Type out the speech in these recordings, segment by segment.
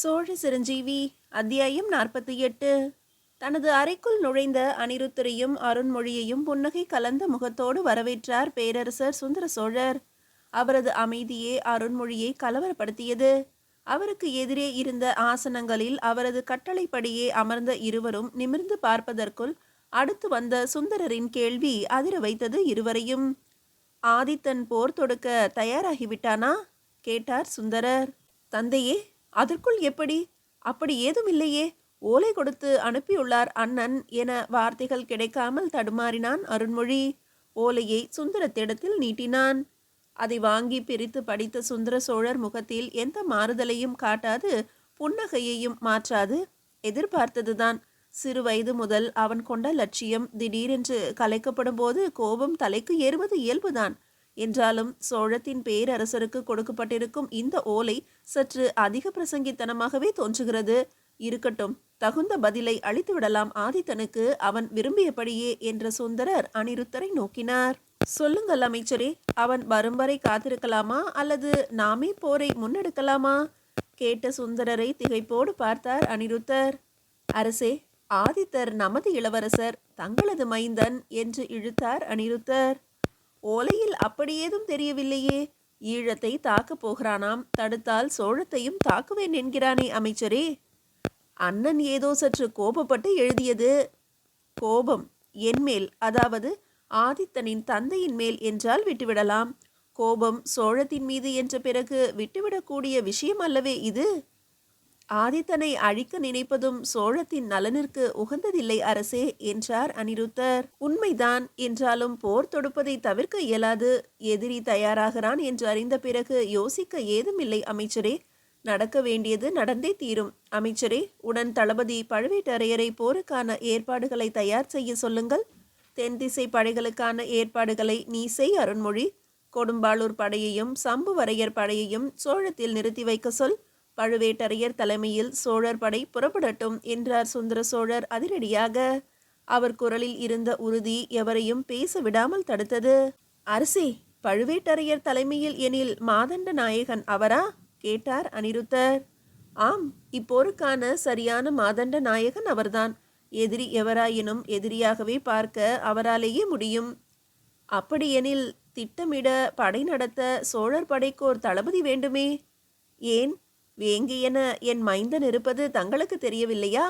சோழ சிரஞ்சீவி அத்தியாயம் 48. தனது அறைக்குள் நுழைந்த அனிருத்தரையும் அருண்மொழியையும் புன்னகை கலந்த முகத்தோடு வரவேற்றார் பேரரசர் சுந்தர சோழர். அவரது அமைதியே அருண்மொழியை கலவரப்படுத்தியது. அவருக்கு எதிரே இருந்த ஆசனங்களில் அவரது கட்டளைப்படியே அமர்ந்த இருவரும் நிமிர்ந்து பார்ப்பதற்குள் அடுத்து வந்த சுந்தரரின் கேள்வி அதிர வைத்தது இருவரையும். ஆதித்தன் போர் தொடுக்க தயாராகிவிட்டானா கேட்டார் சுந்தரர். தந்தையே, அதற்குள் எப்படி? அப்படி ஏதும் இல்லையே, ஓலை கொடுத்து அனுப்பியுள்ளார் அண்ணன் என வார்த்தைகள் கிடைக்காமல் தடுமாறினான் அருண்மொழி. ஓலையை சுந்தரத்திடத்தில் நீட்டினான். அதை வாங்கி பிரித்து படித்த சுந்தர சோழர் முகத்தில் எந்த மாறுதலையும் காட்டாது புன்னகையையும் மாற்றாது எதிர்பார்த்ததுதான். சிறு வயது முதல் அவன் கொண்ட லட்சியம் திடீரென்று கலைக்கப்படும் போது கோபம் தலைக்கு ஏறுவது இயல்புதான். என்றாலும் சோழத்தின் பேரரசருக்கு கொடுக்கப்பட்டிருக்கும் இந்த ஓலை சற்று அதிக பிரசங்கித்தனமாகவே தோன்றுகிறது. இருக்கட்டும், தகுந்த பதிலை அளித்துவிடலாம் ஆதித்தனுக்கு, அவன் விரும்பியபடியே என்ற சுந்தரர் அனிருத்தரை நோக்கினார். சொல்லுங்கள் அமைச்சரே, அவன் வரும் வரை காத்திருக்கலாமா அல்லது நாமே போரை முன்னெடுக்கலாமா கேட்ட சுந்தரரை திகைப்போடு பார்த்தார் அனிருத்தர். அரசே, ஆதித்தர் நமது இளவரசர், தங்களது மைந்தன் என்று இழுத்தார் அனிருத்தர். ஓலையில் அப்படியேதும் தெரியவில்லையே. ஈழத்தை தாக்கப் போகிறானாம், தடுத்தால் சோழத்தையும் தாக்குவேன் என்கிறானே அமைச்சரே. அண்ணன் ஏதோ சற்று கோபப்பட்டு எழுதியது. கோபம் என்மேல், அதாவது ஆதித்தனின் தந்தையின் மேல் என்றால் விட்டுவிடலாம். கோபம் சோழத்தின் மீது என்ற பிறகு விட்டுவிடக்கூடிய விஷயம் அல்லவே இது. ஆதித்தனை அழிக்க நினைப்பதும் சோழத்தின் நலனிற்கு உகந்ததில்லை அரசே என்றார் அனிருத்தர். உண்மைதான், என்றாலும் போர் தொடுப்பதை தவிர்க்க இயலாது. எதிரி தயாராகிறான் என்று அறிந்த பிறகு யோசிக்க ஏதுமில்லை அமைச்சரே. நடக்க வேண்டியது நடந்தே தீரும். அமைச்சரே, உடன் தளபதி பழுவேட்டரையரை போருக்கான ஏற்பாடுகளை தயார் செய்ய சொல்லுங்கள். தென் திசை படைகளுக்கான ஏற்பாடுகளை நீ செய் அருண்மொழி. கொடும்பாளூர் படையையும் சம்புவரையர் படையையும் சோழத்தில் நிறுத்தி வைக்க சொல். பழுவேட்டரையர் தலைமையில் சோழர் படை புறப்படட்டும் என்றார் சுந்தர சோழர் அதிரடியாக. அவர் குரலில் இருந்த உறுதி எவரையும் பேச விடாமல் தடுத்தது. அரசே, பழுவேட்டரையர் தலைமையில் எனில் மாதண்ட நாயகன் அவரா கேட்டார் அனிருத்தர். ஆம், இப்போருக்கான சரியான மாதண்ட நாயகன் அவர்தான். எதிரி எவராயினும் எதிரியாகவே பார்க்க அவராலேயே முடியும். அப்படியெனில் திட்டமிட படை நடத்த சோழர் படைக்கோர் தளபதி வேண்டுமே. ஏன், வேங்கியென என் மைந்தன் இருப்பது தங்களுக்கு தெரியவில்லையா?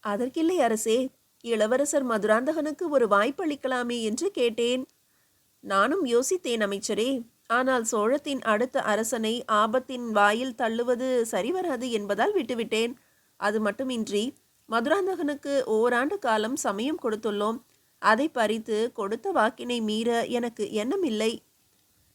அதற்கில்லை அரசே, இளவரசர் மதுராந்தகனுக்கு ஒரு வாய்ப்பளிக்கலாமே என்று கேட்டேன். நானும் யோசித்தேன் அமைச்சரே. ஆனால் சோழத்தின் அடுத்த அரசனை ஆபத்தின் வாயில் தள்ளுவது சரிவராது என்பதால் விட்டுவிட்டேன். அது மட்டுமின்றி மதுராந்தகனுக்கு ஓராண்டு காலம் சமயம் கொடுத்துள்ளோம். அதை பறித்து கொடுத்த வாக்கினை மீற எனக்கு எண்ணமில்லை.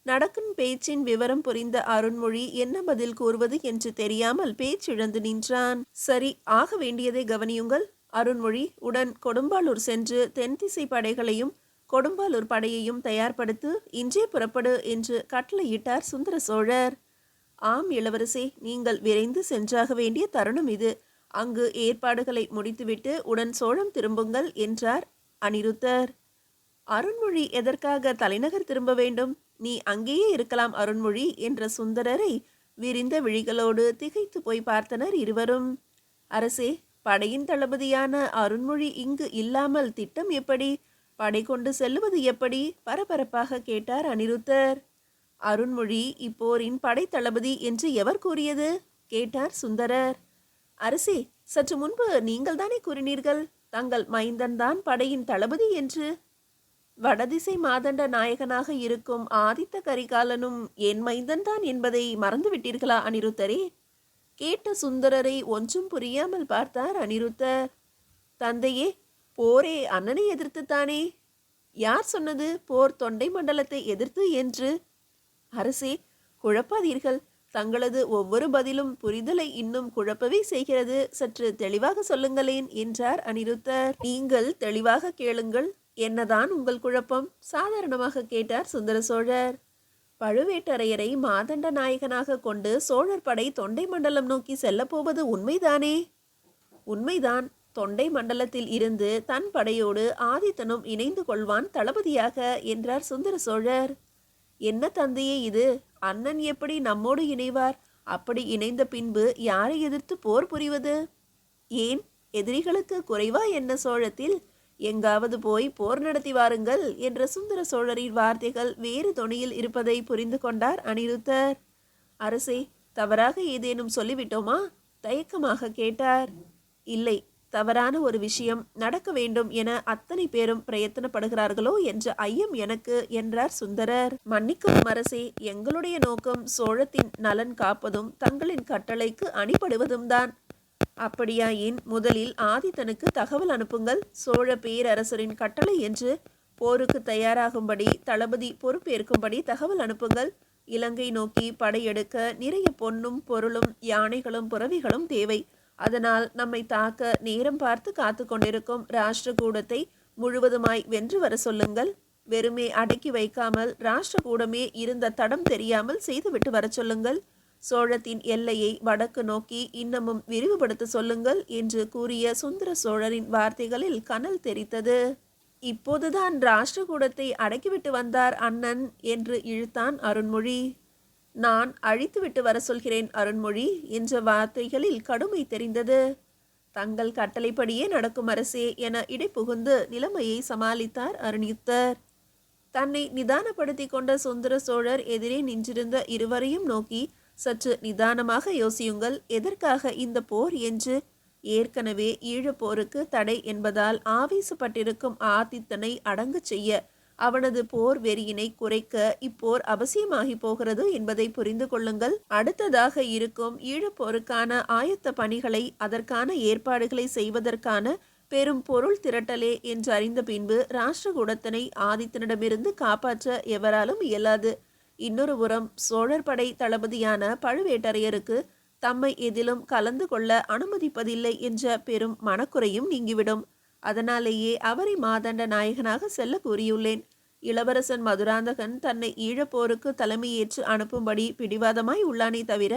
நடக்கும் பேச்சின் விவரம் புரிந்த அருண்மொழி என்ன பதில் கூறுவது என்று தெரியாமல் பேச்சிழந்து நின்றான். சரி, ஆக வேண்டியதை கவனியுங்கள். அருண்மொழி, உடன் கொடும்பாளூர் சென்று தென் திசை படைகளையும் கொடும்பாளூர் படையையும் தயார்படுத்து, இன்றே புறப்படு என்று கட்டளையிட்டார் சுந்தர சோழர். ஆம் இளவரசே, நீங்கள் விரைந்து சென்றாக வேண்டிய தருணம் இது. அங்கு ஏற்பாடுகளை முடித்துவிட்டு உடன் சோழம் திரும்புங்கள் என்றார் அனிருத்தர். அருண்மொழி எதற்காக தலைநகர் திரும்ப வேண்டும்? நீ அங்கேயே இருக்கலாம் அருண்மொழி என்ற சுந்தரரை விரிந்த விழிகளோடு திகைத்து போய் பார்த்தனர் இருவரும். அரசே, படையின் தளபதியான அருண்மொழி இங்கு இல்லாமல் திட்டம் எப்படி? படை கொண்டு செல்லுவது எப்படி? பரபரப்பாக கேட்டார் அனிருத்தர். அருண்மொழி இப்போரின் படை தளபதி என்று எவர் கூறியது கேட்டார் சுந்தரர். அரசே, சற்று முன்பு நீங்கள் தானே கூறினீர்கள், தங்கள் மைந்தன் தான் படையின் தளபதி என்று. வடதிசை மாதண்ட நாயகனாக இருக்கும் ஆதித்த கரிகாலனும் என் மைந்தன் தான் என்பதை மறந்துவிட்டீர்களா அனிருத்தரே கேட்ட சுந்தரரை ஒன்றும் புரியாமல் பார்த்தார் அனிருத்தர். தந்தையே, போரே அண்ணனை எதிர்த்துத்தானே? யார் சொன்னது போர் தொண்டை மண்டலத்தை எதிர்த்து என்று? அரசே, குழப்பாதீர்கள். தங்களது ஒவ்வொரு பதிலும் புரிதலை இன்னும் குழப்பவே செய்கிறது. சற்று தெளிவாக சொல்லுங்களேன் என்றார் அனிருத்தர். நீங்கள் தெளிவாக கேளுங்கள். என்னதான் உங்கள் குழப்பம்? சாதாரணமாக கேட்டார் சுந்தர சோழர். பழுவேட்டரையரை மாதண்ட நாயகனாக கொண்டு சோழர் படை தொண்டை மண்டலம் நோக்கி செல்லப்போவது உண்மைதானே? உண்மைதான். தொண்டை மண்டலத்தில் இருந்து தன் படையோடு ஆதித்தனும் இணைந்து கொள்வான் தளபதியாக என்றார் சுந்தர சோழர். என்ன தந்தையே இது? அண்ணன் எப்படி நம்மோடு இணைவார்? அப்படி இணைந்த பின்பு யாரை எதிர்த்து போர் புரிவது? ஏன், எதிரிகளுக்கு குறைவா என்ன சோழத்தில்? எங்காவது போய் போர் நடத்தி வாருங்கள் என்ற சுந்தர சோழரின் வார்த்தைகள் வேறு தொனியில் இருப்பதை புரிந்து கொண்டார் அனிருத்தர். அரசே, தவறாக ஏதேனும் சொல்லிவிட்டோமா? தயக்கமாக கேட்டார். இல்லை, தவறான ஒரு விஷயம் நடக்க வேண்டும் என அத்தனை பேரும் பிரயத்தனப்படுகிறார்களோ என்ற ஐயம் எனக்கு என்றார் சுந்தரர். மன்னிக்கவும் அரசே, எங்களுடைய நோக்கம் சோழத்தின் நலன் காப்பதும் தங்களின் கட்டளைக்கு அணிபடுவதும் தான். அப்படியாயின் முதலில் ஆதித்தனுக்கு தகவல் அனுப்புங்கள். சோழ பேரரசரின் கட்டளை என்று போருக்கு தயாராகும்படி தளபதி பொறுப்பேற்கும்படி தகவல் அனுப்புங்கள். இலங்கை நோக்கி படையெடுக்க நிறைய பொன்னும் பொருளும் யானைகளும் புறவிகளும் தேவை. அதனால் நம்மை தாக்க நேரம் பார்த்து காத்து கொண்டிருக்கும் ராஷ்டிரகூடத்தை முழுவதுமாய் வென்று வர சொல்லுங்கள். வெறுமே அடக்கி வைக்காமல் ராஷ்டிரகூடமே இருந்த தடம் தெரியாமல் செய்துவிட்டு வர சொல்லுங்கள். சோழத்தின் எல்லையை வடக்கு நோக்கி இன்னமும் விரிவுபடுத்த சொல்லுங்கள் என்று கூறிய சுந்தர சோழரின் வார்த்தைகளில் கனல் தெரித்தது. இப்போதுதான் ராஷ்டிரகூடத்தை அடக்கிவிட்டு வந்தார் அண்ணன் என்று இழுத்தான் அருண்மொழி. நான் அழித்துவிட்டு வர சொல்கிறேன் அருண்மொழி என்ற வார்த்தைகளில் கடுமை தெரிந்தது. தங்கள் கட்டளைப்படியே நடக்கும் அரசே என இடைப்புகுந்து நிலைமையை சமாளித்தார் அருணியுத்தர். தன்னை நிதானப்படுத்தி கொண்ட சுந்தர சோழர் எதிரே நின்றிருந்த இருவரையும் நோக்கி, சற்று நிதானமாக யோசியுங்கள். எதற்காக இந்த போர் என்று? ஏற்கனவே ஈழப்போருக்கு தடை என்பதால் ஆவேசப்பட்டிருக்கும் ஆதித்தனை அடங்கச் செய்ய, அவனது போர் வெறியினை குறைக்க இப்போர் அவசியமாகி போகிறது என்பதை புரிந்து கொள்ளுங்கள். அடுத்ததாக இருக்கும் ஈழப்போருக்கான ஆயத்த பணிகளை, அதற்கான ஏற்பாடுகளை செய்வதற்கான பெரும் பொருள் திரட்டலே என்று அறிந்த பின்பு ராஷ்டிரகூடத்தினை ஆதித்தனிடமிருந்து காப்பாற்ற எவராலும் இயலாது. இன்னொரு புறம் சோழர் படை தளபதியான பழுவேட்டரையருக்கு தம்மை எதிலும் கலந்து கொள்ள அனுமதிப்பதில்லை என்ற பெரும் மனக்குறையும் நீங்கிவிடும். அதனாலேயே அவரை மாதண்ட நாயகனாக செல்ல கூறியுள்ளேன். இளவரசன் மதுராந்தகன் தன்னை ஈழப்போருக்கு தலைமையேற்று அனுப்பும்படி பிடிவாதமாய் உள்ளானே தவிர,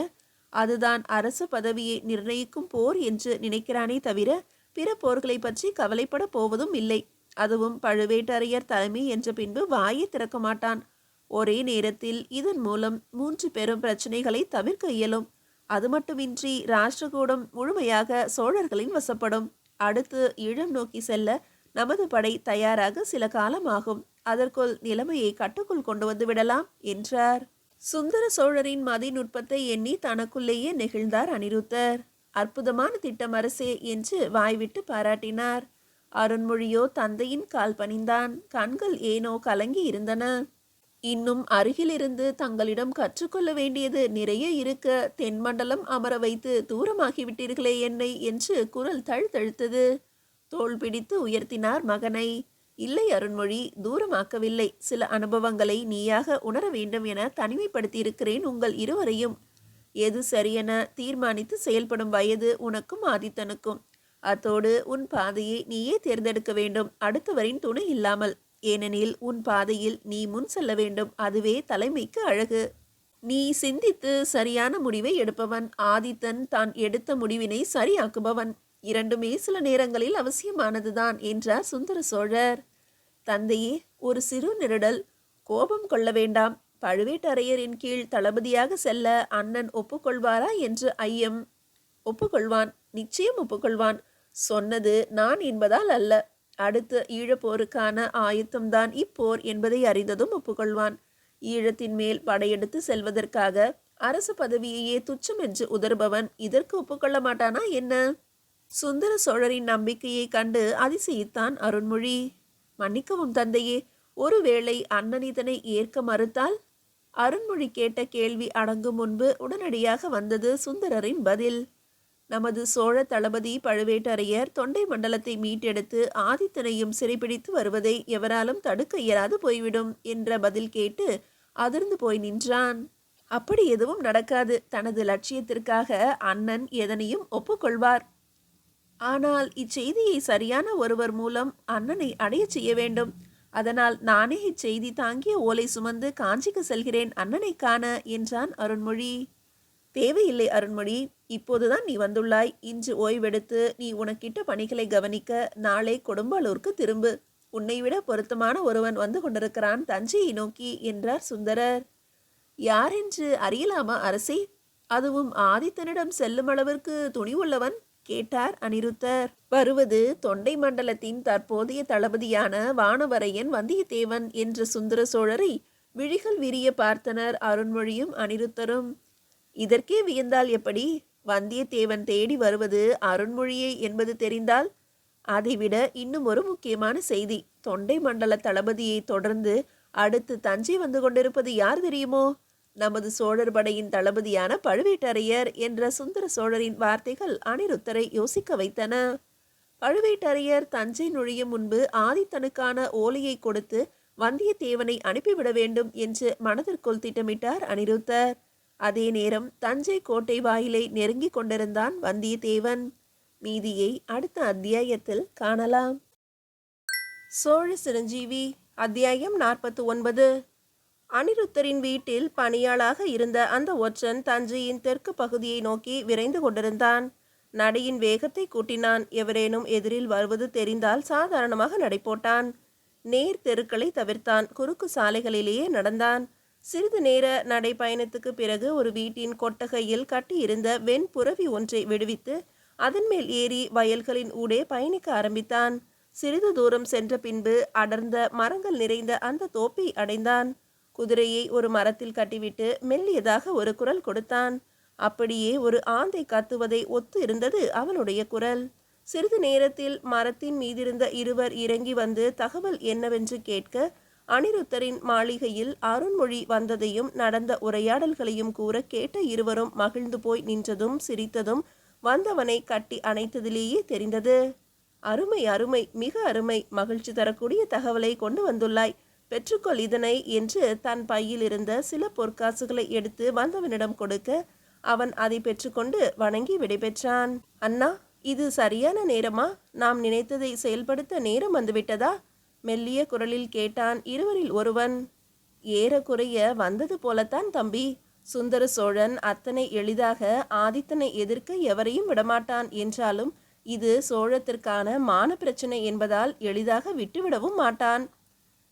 அதுதான் அரசு பதவியை நிர்ணயிக்கும் போர் என்று நினைக்கிறானே தவிர, பிற போர்களை பற்றி கவலைப்பட போவதும் இல்லை. அதுவும் பழுவேட்டரையர் தலைமை என்ற பின்பு வாயை திறக்க மாட்டான். ஒரே நேரத்தில் இதன் மூலம் 3 பெரும் பிரச்சனைகளை தவிர்க்க இயலும். அது மட்டுமின்றி ராஷ்டிரகூடம் முழுமையாக சோழர்களின் வசப்படும். அடுத்து ஈழம் நோக்கி செல்ல நமது படை தயாராக சில காலம் ஆகும். அதற்குள் நிலைமையை கட்டுக்குள் கொண்டு வந்து விடலாம் என்றார். சுந்தர சோழரின் மதிநுட்பத்தை எண்ணி தனக்குள்ளேயே நெகிழ்ந்தார் அனிருத்தர். அற்புதமான திட்டம் அரசே என்று வாய்விட்டு பாராட்டினார். அருண்மொழியோ தந்தையின் கால் பணிந்தான். கண்கள் ஏனோ கலங்கி இருந்தன. இன்னும் அருகிலிருந்து தங்களிடம் கற்றுக்கொள்ள வேண்டியது நிறைய இருக்க தென்மண்டலம் அமர வைத்து தூரமாகிவிட்டீர்களே என்னை என்று குரல் தழுத்தழுத்தது. தோள் பிடித்து உயர்த்தினார் மகனை. இல்லை அருண்மொழி, தூரமாக்கவில்லை. சில அனுபவங்களை நீயாக உணர வேண்டும் என தனிமைப்படுத்தியிருக்கிறேன் உங்கள் இருவரையும். எது சரியென தீர்மானித்து செயல்படும் வயது உனக்கும் ஆதித்தனுக்கும். அத்தோடு உன் பாதையை நீயே தேர்ந்தெடுக்க வேண்டும், அடுத்தவரின் துணை இல்லாமல். ஏனெனில் உன் பாதையில் நீ முன் செல்ல வேண்டும். அதுவே தலைமைக்கு அழகு. நீ சிந்தித்து சரியான முடிவை எடுப்பவன். ஆதித்தன் தான் எடுத்த முடிவினை சரியாக்குபவன். இரண்டுமே சில நேரங்களில் அவசியமானதுதான் என்றார் சுந்தர சோழர். தந்தையே, ஒரு சிறு நெருடல். கோபம் கொள்ள வேண்டாம். பழுவேட்டரையரின் கீழ் தளபதியாக செல்ல அண்ணன் ஒப்புக்கொள்வாரா என்று ஐயம். ஒப்புக்கொள்வான், நிச்சயம் ஒப்புக்கொள்வான். சொன்னது நான் என்பதால் அல்ல. அடுத்த ஈழப்போருக்கான ஆயத்தம்தான் இப்போர் என்பதை அறிந்ததும் ஒப்புக்கொள்வான். ஈழத்தின் மேல் படையெடுத்து செல்வதற்காக அரசு பதவியையே துச்சம் என்று உதறுபவன் இதற்கு ஒப்புக்கொள்ள மாட்டானா என்ன? சுந்தர சோழரின் நம்பிக்கையை கண்டு அதிசயித்தான் அருண்மொழி. மன்னிக்கவும் தந்தையே, ஒருவேளை அண்ணன் இதனை ஏற்க மறுத்தால்? அருண்மொழி கேட்ட கேள்வி அடங்கும் முன்பு உடனடியாக வந்தது சுந்தரரின் பதில். நமது சோழ தளபதி பழுவேட்டரையர் தொண்டை மண்டலத்தை மீட்டெடுத்து ஆதித்தனையும் சிறைப்பிடித்து வருவதை எவராலும் தடுக்க இயலாது போய்விடும் என்ற பதில் கேட்டு அதிர்ந்து போய் நின்றான். அப்படி எதுவும் நடக்காது. தனது லட்சியத்திற்காக அண்ணன் எதனையும் ஒப்புக்கொள்வார். ஆனால் இச்செய்தியை சரியான ஒருவர் மூலம் அண்ணனை அடைய செய்ய வேண்டும். அதனால் நானே இச்செய்தி தாங்கிய ஓலை சுமந்து காஞ்சிக்கு செல்கிறேன் அண்ணனை காண என்றான் அருண்மொழி. தேவையில்லை அருண்மொழி, இப்போதுதான் நீ வந்துள்ளாய். இன்று ஓய்வெடுத்து நீ உனக்கிட்ட பணிகளை கவனிக்க நாளை கொடும்பாலூருக்கு திரும்பு. உன்னை விட பொருத்தமான ஒருவன் வந்து கொண்டிருக்கிறான் தஞ்சையை நோக்கி என்றார் சுந்தரர். யாரென்று அறியலாமா அரசே? அதுவும் ஆதித்தனிடம் செல்லும் அளவிற்கு துணிவுள்ளவன்? கேட்டார் அனிருத்தர். வருவது தொண்டை மண்டலத்தின் தற்போதைய தளபதியான வானவரையன் வந்தியத்தேவன் என்ற சுந்தர சோழரை விழிகள் விரிய பார்த்தனர் அருண்மொழியும் அனிருத்தரும். இதற்கே வியந்தால் எப்படி? வந்தியத்தேவன் தேடி வருவது அருண்மொழியை என்பது தெரிந்தால்? அதைவிட இன்னும் ஒரு முக்கியமான செய்தி. தொண்டை மண்டல தளபதியை தொடர்ந்து அடுத்து தஞ்சை வந்து கொண்டிருப்பது யார் தெரியுமோ? நமது சோழர் படையின் தளபதியான பழுவேட்டரையர் என்ற சுந்தர சோழரின் வார்த்தைகள் அனிருத்தரை யோசிக்க வைத்தன. பழுவேட்டரையர் தஞ்சை நுழையும் முன்பு ஆதித்தனுக்கான ஓலையை கொடுத்து வந்தியத்தேவனை அனுப்பிவிட வேண்டும் என்று மனதிற்குள் திட்டமிட்டார் அனிருத்தர். அதே நேரம் தஞ்சை கோட்டை வாயிலை நெருங்கி கொண்டிருந்தான் வந்தியத்தேவன். மீதியை அடுத்த அத்தியாயத்தில் காணலாம். சோழ சிரஞ்சீவி அத்தியாயம் 49. அனிருத்தரின் வீட்டில் பணியாளாக இருந்த அந்த ஒற்றன் தஞ்சையின் தெற்கு பகுதியை நோக்கி விரைந்து கொண்டிருந்தான். நடையின் வேகத்தை கூட்டினான். எவரேனும் எதிரில் வருவது தெரிந்தால் சாதாரணமாக நடைபோட்டான். நேர் தெருக்களை தவிர்த்தான். குறுக்கு சாலைகளிலேயே நடந்தான். சிறிது நேர நடைப்பயணத்துக்கு பிறகு ஒரு வீட்டின் கொட்டகையில் கட்டியிருந்த வெண்புறவி ஒன்றை விடுவித்து அதன் மேல் ஏறி வயல்களின் ஊடே பயணிக்க ஆரம்பித்தான். சிறிது தூரம் சென்ற பின்பு அடர்ந்த மரங்கள் நிறைந்த அந்த தோப்பை அடைந்தான். குதிரையை ஒரு மரத்தில் கட்டிவிட்டு மெல்லியதாக ஒரு குரல் கொடுத்தான். அப்படியே ஒரு ஆந்தை கத்துவதை ஒத்து இருந்தது அவனுடைய குரல். சிறிது நேரத்தில் மரத்தின் மீதிருந்த இருவர் இறங்கி வந்து தகவல் என்னவென்று கேட்க, அனிருத்தரின் மாளிகையில் அருண்மொழி வந்ததையும் நடந்த உரையாடல்களையும் கூற கேட்ட இருவரும் மகிழ்ந்து போய் நின்றதும் சிரித்ததும் வந்தவனை கட்டி அணைத்ததிலேயே தெரிந்தது. அருமை அருமை, மிக அருமை, மகிழ்ச்சி தரக்கூடிய தகவலை கொண்டு வந்துள்ளாய், பெற்றுக்கொள் இதனை என்று தன் பையில் இருந்த சில பொற்காசுகளை எடுத்து வந்தவனிடம் கொடுக்க அவன் அதை பெற்றுக்கொண்டு வணங்கி விடைபெற்றான். அண்ணா, இது சரியான நேரமா? நாம் நினைத்ததை செயல்படுத்த நேரம் வந்துவிட்டதா? மெல்லிய குரலில் கேட்டான் இருவரில் ஒருவன். ஏறக்குறைய வந்தது போலத்தான் தம்பி. சுந்தர சோழன் அத்தனை எளிதாக ஆதித்தனை எதிர்க்க எவரையும் விடமாட்டான் என்றாலும் இது சோழத்திற்கான மான பிரச்சனை என்பதால் எளிதாக விட்டுவிடவும் மாட்டான்.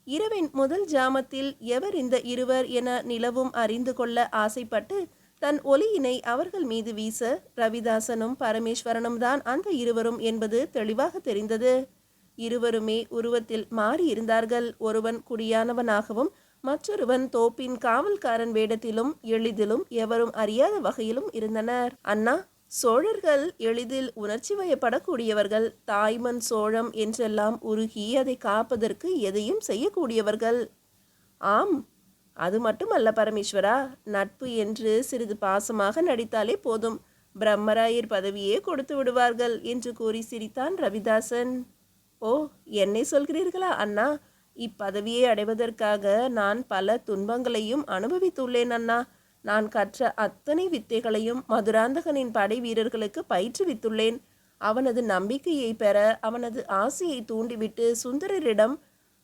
இரவின் முதல் ஜாமத்தில் எவர் இந்த இருவர் என நிலவும் அறிந்து கொள்ள ஆசைப்பட்டு தன் ஒலியினை அவர்கள் மீது வீச ரவிதாசனும் பரமேஸ்வரனும் தான் அந்த இருவரும் என்பது தெளிவாக தெரிந்தது. இருவருமே உருவத்தில் மாறி இருந்தார்கள். ஒருவன் குடியானவனாகவும் மற்றொருவன் தோப்பின் காவல்காரன் வேடத்திலும் எளிதிலும் எவரும் அறியாத வகையிலும் இருந்தனர். அண்ணா, சோழர்கள் எளிதில் உணர்ச்சி வயப்படக்கூடியவர்கள். தாய்மண் சோழம் என்றெல்லாம் உருகி அதை காப்பதற்கு எதையும் செய்யக்கூடியவர்கள். ஆம், அது மட்டுமல்ல பரமேஸ்வரா, நட்பு என்று சிறிது பாசமாக நடித்தாலே போதும், பிரம்மராயர் பதவியே கொடுத்து விடுவார்கள் என்று கூறி சிரித்தான் ரவிதாசன். ஓ, என்னை சொல்கிறீர்களா அண்ணா? இப்பதவியை அடைவதற்காக நான் பல துன்பங்களையும் அனுபவித்துள்ளேன் அண்ணா. நான் கற்ற அத்தனை வித்தைகளையும் மதுராந்தகனின் படை வீரர்களுக்கு பயிற்றுவித்துள்ளேன். அவனது நம்பிக்கையை பெற அவனது ஆசையை தூண்டிவிட்டு சுந்தரரிடம்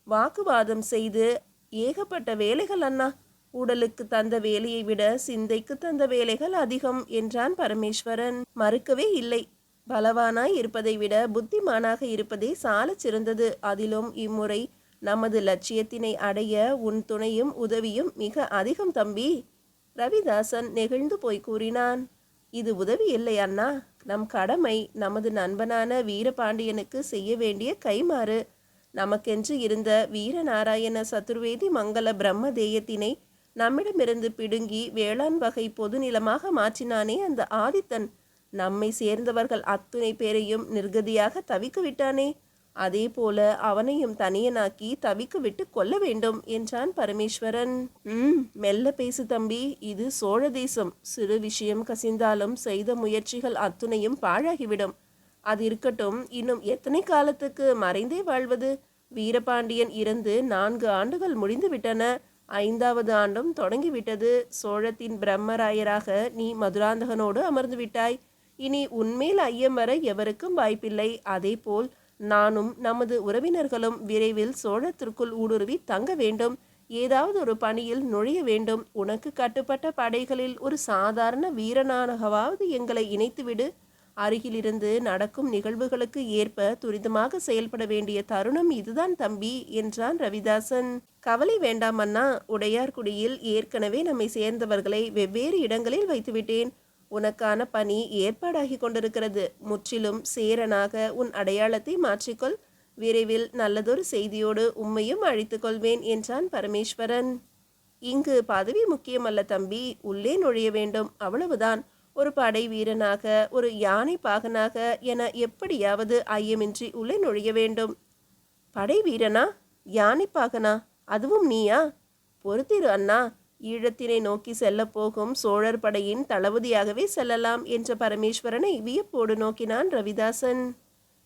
வாக்குவாதம் செய்து ஏகப்பட்ட வேலைகள் அண்ணா. உடலுக்கு தந்த வேலையை விட சிந்தைக்கு தந்த வேலைகள் அதிகம் என்றான் பரமேஸ்வரன். மறுக்கவே இல்லை. பலவானாய் இருப்பதை விட புத்திமானாக இருப்பதே சாலச் சிறந்தது. அதிலும் இம்முறை நமது லட்சியத்தினை அடைய உன் துணையும் உதவியும் மிக அதிகம் தம்பி. ரவிதாசன் நெகிழ்ந்து போய் கூறினான். இது உதவி இல்லை அண்ணா, நம் கடமை. நமது நண்பனான வீரபாண்டியனுக்கு செய்ய வேண்டிய கைமாறு. நமக்கென்று இருந்த வீரநாராயண சதுர்வேதி மங்கள பிரம்ம தேயத்தினை நம்மிடமிருந்து பிடுங்கி வேளாண் வகை பொது நிலமாக மாற்றினானே அந்த ஆதித்தன், நம்மை சேர்ந்தவர்கள் அத்துணை பேரையும் நிர்கதியாக தவிக்க விட்டானே. அதே போல அவனையும் தனியனாக்கி தவிக்க விட்டு கொல்ல வேண்டும் என்றான் பரமேஸ்வரன். மெல்ல பேசு தம்பி, இது சோழ தேசம். சிறு விஷயம் கசிந்தாலும் செய்த முயற்சிகள் அத்துணையும் பாழாகிவிடும். அது இருக்கட்டும், இன்னும் எத்தனை காலத்துக்கு மறைந்தே வாழ்வது? வீரபாண்டியன் இறந்து 4 ஆண்டுகள் முடிந்து விட்டன. 5வது ஆண்டும் தொடங்கிவிட்டது. சோழத்தின் பிரம்மராயராக நீ மதுராந்தகனோடு அமர்ந்து விட்டாய். இனி உன்மேல் ஐயம் வர எவருக்கும் வாய்ப்பில்லை. அதே போல் நானும் நமது உறவினர்களும் விரைவில் சோழத்திற்குள் ஊடுருவி தங்க வேண்டும். ஏதாவது ஒரு பணியில் நுழைய வேண்டும். உனக்கு கட்டுப்பட்ட படைகளில் ஒரு சாதாரண வீரனாகவாவது எங்களை இணைத்துவிடு. அருகிலிருந்து நடக்கும் நிகழ்வுகளுக்கு ஏற்ப துரிதமாக செயல்பட வேண்டிய தருணம் இதுதான் தம்பி என்றான் ரவிதாசன். கவலை வேண்டாம் அண்ணா. உடையார்குடியில் ஏற்கனவே நம்மை சேர்ந்தவர்களை வெவ்வேறு இடங்களில் வைத்துவிட்டேன். உனக்கான பணி ஏற்பாடாகி கொண்டிருக்கிறது. முற்றிலும் சேரனாக உன் அடையாளத்தை மாற்றிக்கொள். விரைவில் நல்லதொரு செய்தியோடு உம்மையும் அழைத்துக் கொள்வேன் என்றான் பரமேஸ்வரன். இங்கு பதவி முக்கியமல்ல தம்பி, உள்ளே நுழைய வேண்டும், அவ்வளவுதான். ஒரு படை வீரனாக, ஒரு யானை பாகனாக என எப்படியாவது ஐயமின்றி உள்ளே நுழைய வேண்டும். படை வீரனா? யானை பாகனா? அதுவும் நீயா? பொறுத்திரு அண்ணா, ஈழத்தினை நோக்கி செல்ல போகும் சோழர் படையின் தளபதியாகவே செல்லலாம் என்ற பரமேஸ்வரனை வியப்போடு நோக்கினான் ரவிதாசன்.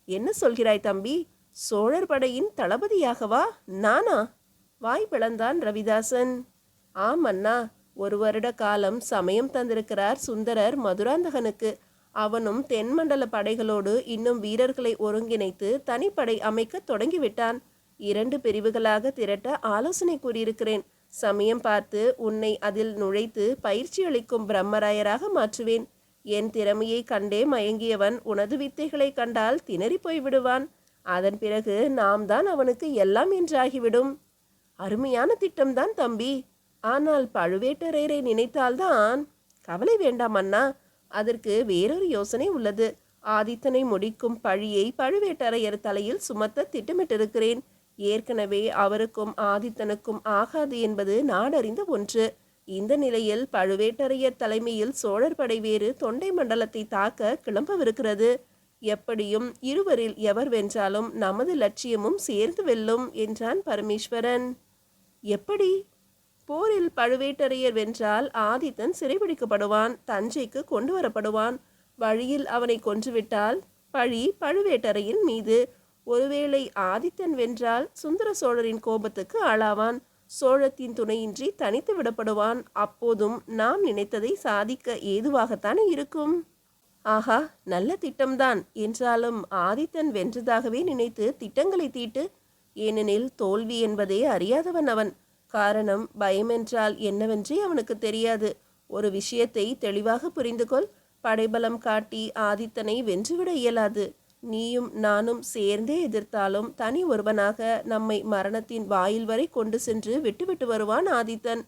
என்ன சொல்கிறாய் தம்பி? சோழர் படையின் தளபதியாகவா? நானா? வாய் பிளந்தான் ரவிதாசன். ஆம் அண்ணா, ஒரு வருட காலம் சமயம் தந்திருக்கிறார் சுந்தரர் மதுராந்தகனுக்கு. அவனும் தென்மண்டல படைகளோடு இன்னும் வீரர்களை ஒருங்கிணைத்து தனிப்படை அமைக்க தொடங்கிவிட்டான். 2 பிரிவுகளாக திரட்ட ஆலோசனை கூறியிருக்கிறேன். சமயம் பார்த்து உன்னை அதில் நுழைத்து பயிற்சி அளிக்கும் பிரம்மராயராக மாற்றுவேன். என் திறமையை கண்டே மயங்கியவன் உனது வித்தைகளை கண்டால் திணறி போய்விடுவான். அதன் பிறகு நாம் தான் அவனுக்கு எல்லாம் என்றாகிவிடும். அருமையான திட்டம்தான் தம்பி. ஆனால் பழுவேட்டரையரை நினைத்தால்தான். கவலை வேண்டாம் அண்ணா, அதற்கு வேறொரு யோசனை உள்ளது. ஆதித்தனை முடிக்கும் பழியை பழுவேட்டரையர் தலையில் சுமத்த திட்டமிட்டிருக்கிறேன். ஏற்கனவே அவருக்கும் ஆதித்தனுக்கும் ஆகாது என்பது நாடறிந்த ஒன்று. இந்த நிலையில் பழுவேட்டரையர் தலைமையில் சோழர் படை வேறு தொண்டை மண்டலத்தை தாக்க கிளம்பவிருக்கிறது. எப்படியும் இருவரில் எவர் வென்றாலும் நமது லட்சியமும் சேர்ந்து வெல்லும் என்றான் பரமேஸ்வரன். எப்படி? போரில் பழுவேட்டரையர் வென்றால் ஆதித்தன் சிறைபிடிக்கப்படுவான், தஞ்சைக்கு கொண்டு வரப்படுவான். வழியில் அவனை கொன்றுவிட்டால் பழி பழுவேட்டரையர் மீது. ஒருவேளை ஆதித்தன் வென்றால் சுந்தர சோழரின் கோபத்துக்கு ஆளாவான். சோழத்தின் துணையின்றி தனித்து விடப்படுவான். அப்போதும் நாம் நினைத்ததை சாதிக்க ஏதுவாகத்தானே இருக்கும். ஆஹா, நல்ல திட்டம்தான். என்றாலும் ஆதித்தன் வென்றதாகவே நினைத்து திட்டங்களை தீட்டு. ஏனெனில் தோல்வி என்பதே அறியாதவன் அவன். காரணம், பயமென்றால் என்னவென்றே அவனுக்கு தெரியாது. ஒரு விஷயத்தை தெளிவாக புரிந்து கொள். படைபலம் காட்டி ஆதித்தனை வென்றுவிட இயலாது. நீயும் நானும் சேர்ந்தே எதிர்த்தாலும் தனி ஒருவனாக நம்மை மரணத்தின் வாயில் வரை கொண்டு சென்று விட்டுவிட்டு வருவான் ஆதித்தன்.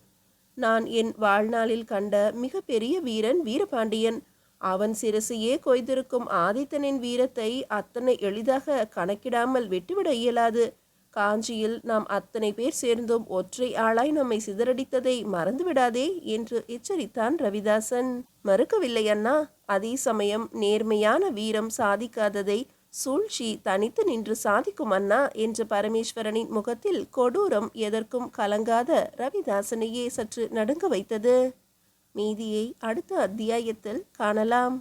நான் என் வாழ்நாளில் கண்ட மிக பெரிய வீரன் வீரபாண்டியன். அவன் சிரசையே கொய்திருக்கும் ஆதித்தனின் வீரத்தை அத்தனை எளிதாக கணக்கிடாமல் விட்டுவிட இயலாது. காஞ்சியில் நாம் அத்தனை பேர் சேர்ந்தும் ஒற்றை ஆளாய் நம்மை சிதறடித்ததை மறந்துவிடாதே என்று எச்சரித்தான் ரவிதாசன். மறுக்கவில்லை அண்ணா. அதே சமயம் நேர்மையான வீரம் சாதிக்காததை சூழ்ச்சி தனித்து நின்று சாதிக்கும் அண்ணா என்ற பரமேஸ்வரனின் முகத்தில் கொடூரம் எதற்கும் கலங்காத ரவிதாசனையே சற்று நடுங்க வைத்தது. மீதியை அடுத்த அத்தியாயத்தில் காணலாம்.